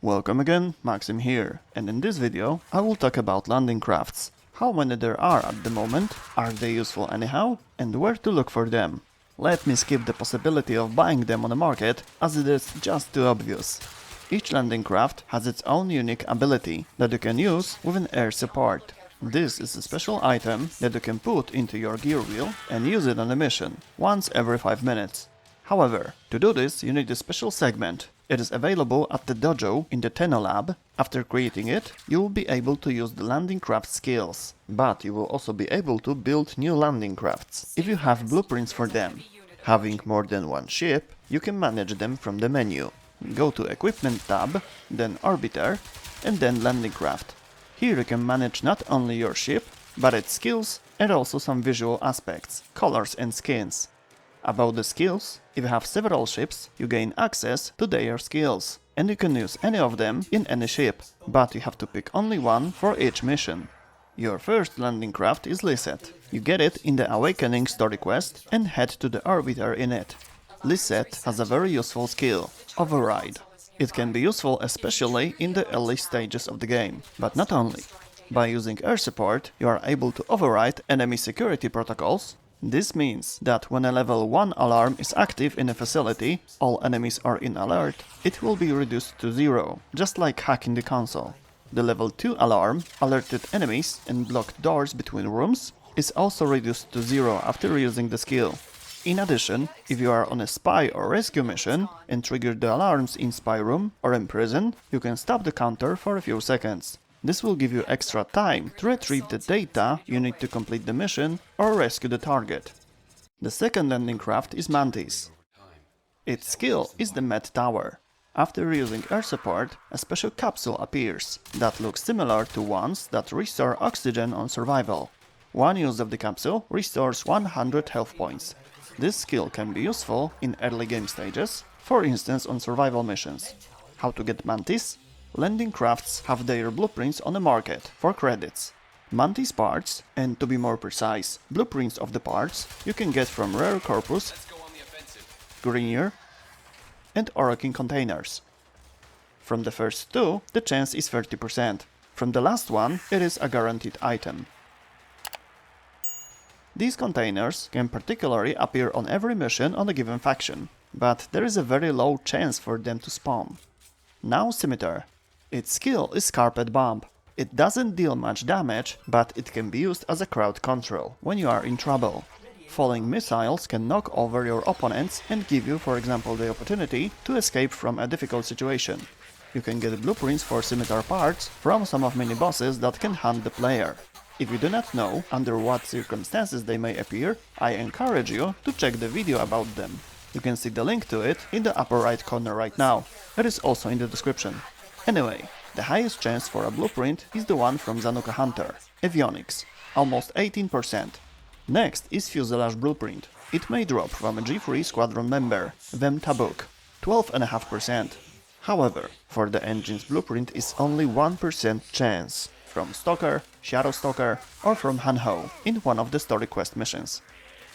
Welcome again, Maxim here, and in this video I will talk about landing crafts. How many there are at the moment, are they useful anyhow, and where to look for them. Let me skip the possibility of buying them on the market, as it is just too obvious. Each landing craft has its own unique ability that you can use with an air support. This is a special item that you can put into your gear wheel and use it on a mission, once every 5 minutes. However, to do this you need a special segment. It is available at the dojo in the Tenno lab. After creating it, you will be able to use the landing craft skills, but you will also be able to build new landing crafts, if you have blueprints for them. Having more than one ship, you can manage them from the menu. Go to Equipment tab, then Orbiter, and then Landing Craft. Here you can manage not only your ship, but its skills and also some visual aspects, colors and skins. About the skills, if you have several ships, you gain access to their skills, and you can use any of them in any ship, but you have to pick only one for each mission. Your first landing craft is Liset. You get it in the Awakening story quest and head to the Orbiter in it. Liset has a very useful skill, Override. It can be useful especially in the early stages of the game, but not only. By using air support, you are able to override enemy security protocols. This means that when a level 1 alarm is active in a facility, all enemies are in alert, it will be reduced to 0, just like hacking the console. The level 2 alarm, alerted enemies and blocked doors between rooms, is also reduced to 0 after using the skill. In addition, if you are on a spy or rescue mission and trigger the alarms in spy room or in prison, you can stop the counter for a few seconds. This will give you extra time to retrieve the data you need to complete the mission or rescue the target. The second landing craft is Mantis. Its skill is the Med Tower. After using air support, a special capsule appears that looks similar to ones that restore oxygen on survival. One use of the capsule restores 100 health points. This skill can be useful in early game stages, for instance on survival missions. How to get Mantis? Landing crafts have their blueprints on the market for credits. Mantis parts, and to be more precise, blueprints of the parts, you can get from Rare Corpus, Grenier, and Orokin containers. From the first two, the chance is 30%. From the last one, it is a guaranteed item. These containers can particularly appear on every mission on a given faction, but there is a very low chance for them to spawn. Now Scimitar. Its skill is Carpet Bomb. It doesn't deal much damage, but it can be used as a crowd control when you are in trouble. Falling missiles can knock over your opponents and give you, for example, the opportunity to escape from a difficult situation. You can get blueprints for Scimitar parts from some of many bosses that can hunt the player. If you do not know under what circumstances they may appear, I encourage you to check the video about them. You can see the link to it in the upper right corner right now. It is also in the description. Anyway, the highest chance for a blueprint is the one from Zanuka Hunter, Avionics, almost 18%. Next is Fuselage Blueprint. It may drop from a G3 squadron member, Vem Tabuk, 12.5%. However, for the engine's blueprint is only 1% chance, from Stalker, Shadow Stalker or from Hanho in one of the story quest missions.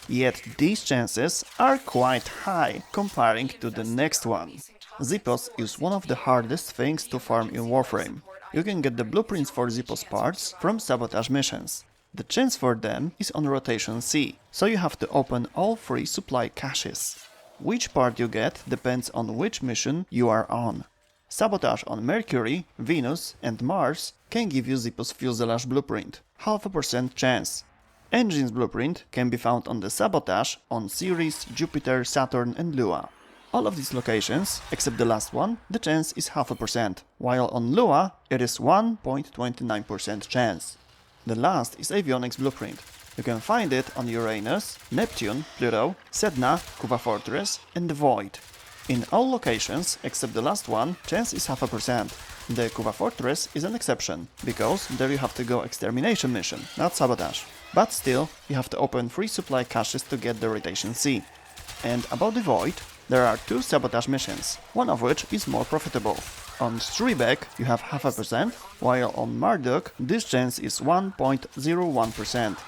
Yet these chances are quite high comparing to the next one. Xiphos is one of the hardest things to farm in Warframe. You can get the blueprints for Xiphos parts from sabotage missions. The chance for them is on rotation C, so you have to open all 3 supply caches. Which part you get depends on which mission you are on. Sabotage on Mercury, Venus and Mars can give you Xiphos Fuselage blueprint, 0.5% chance. Engine's blueprint can be found on the Sabotage on Ceres, Jupiter, Saturn and Lua. All of these locations, except the last one, the chance is 0.5%, while on Lua it is 1.29% chance. The last is Avionics blueprint. You can find it on Uranus, Neptune, Pluto, Sedna, Kuva Fortress and the Void. In all locations, except the last one, chance is 0.5%. The Kuva Fortress is an exception, because there you have to go extermination mission, not sabotage. But still, you have to open 3 supply caches to get the rotation C. And about the Void, there are 2 sabotage missions, one of which is more profitable. On Striebeck you have 0.5%, while on Marduk this chance is 1.01%.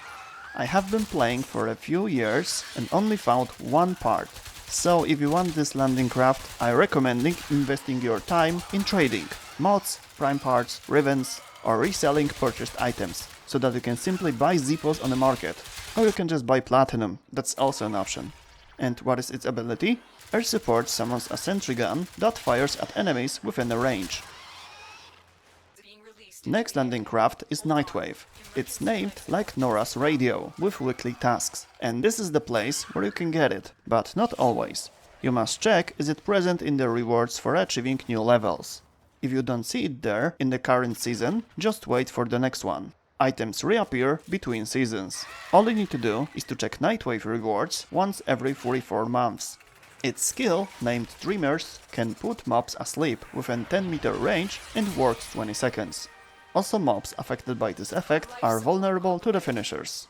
I have been playing for a few years and only found one part, So if you want this landing craft, I recommend investing your time in trading. mods, prime parts, ribbons, or reselling purchased items, so that you can simply buy Xiphos on the market. Or you can just buy platinum, that's also an option. And what is its ability? Air support summons a sentry gun that fires at enemies within a range. Next landing craft is Nightwave. It's named like Nora's radio, with weekly tasks. And this is the place where you can get it, but not always. You must check is it present in the rewards for achieving new levels. If you don't see it there in the current season, just wait for the next one. Items reappear between seasons. All you need to do is to check Nightwave rewards once every 44 months. Its skill, named Dreamers, can put mobs asleep within 10-meter range and works 20 seconds. Also, mobs affected by this effect are vulnerable to the finishers.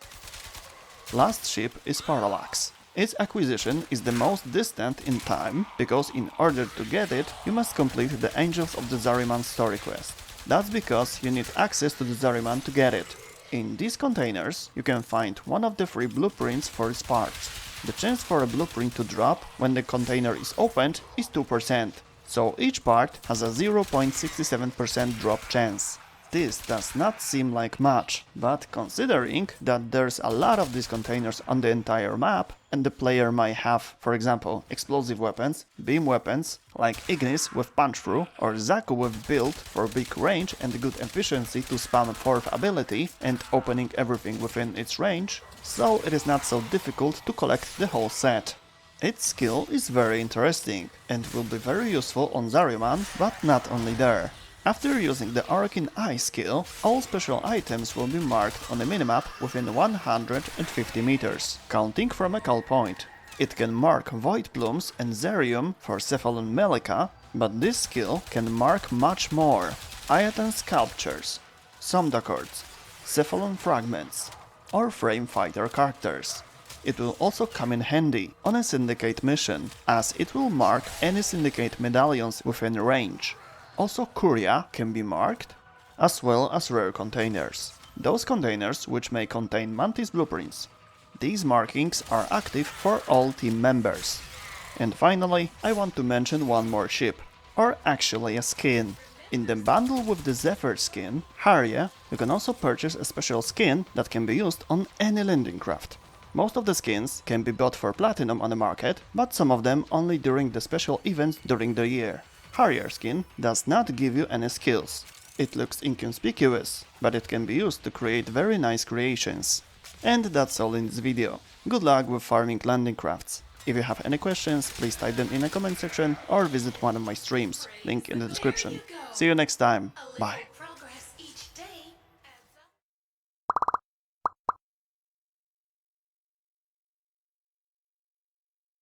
Last ship is Parallax. Its acquisition is the most distant in time, because in order to get it, you must complete the Angels of the Zariman story quest. That's because you need access to the Zariman to get it. In these containers, you can find one of the 3 blueprints for its parts. The chance for a blueprint to drop when the container is opened is 2%, so each part has a 0.67% drop chance. This does not seem like much, but considering that there's a lot of these containers on the entire map, and the player might have, for example, explosive weapons, beam weapons, like Ignis with punch-through, or Zaku with build for big range and good efficiency to spam 4th ability and opening everything within its range, so it is not so difficult to collect the whole set. Its skill is very interesting, and will be very useful on Zariman, but not only there. After using the Arcane Eye skill, all special items will be marked on the minimap within 150 meters, counting from a call point. It can mark Void Plumes and Zerium for Cephalon Meleka, but this skill can mark much more: Ayatan Sculptures, Somdacords, Cephalon Fragments, or Frame Fighter characters. It will also come in handy on a Syndicate mission, as it will mark any Syndicate medallions within range. Also, Curia can be marked, as well as rare containers. Those containers which may contain Mantis blueprints. These markings are active for all team members. And finally, I want to mention one more ship, or actually a skin. In the bundle with the Zephyr skin, Harrier, you can also purchase a special skin that can be used on any landing craft. Most of the skins can be bought for platinum on the market, but some of them only during the special events during the year. Harrier skin does not give you any skills. It looks inconspicuous, but it can be used to create very nice creations. And that's all in this video. Good luck with farming landing crafts. If you have any questions, please type them in the comment section or visit one of my streams, link in the description. See you next time, bye!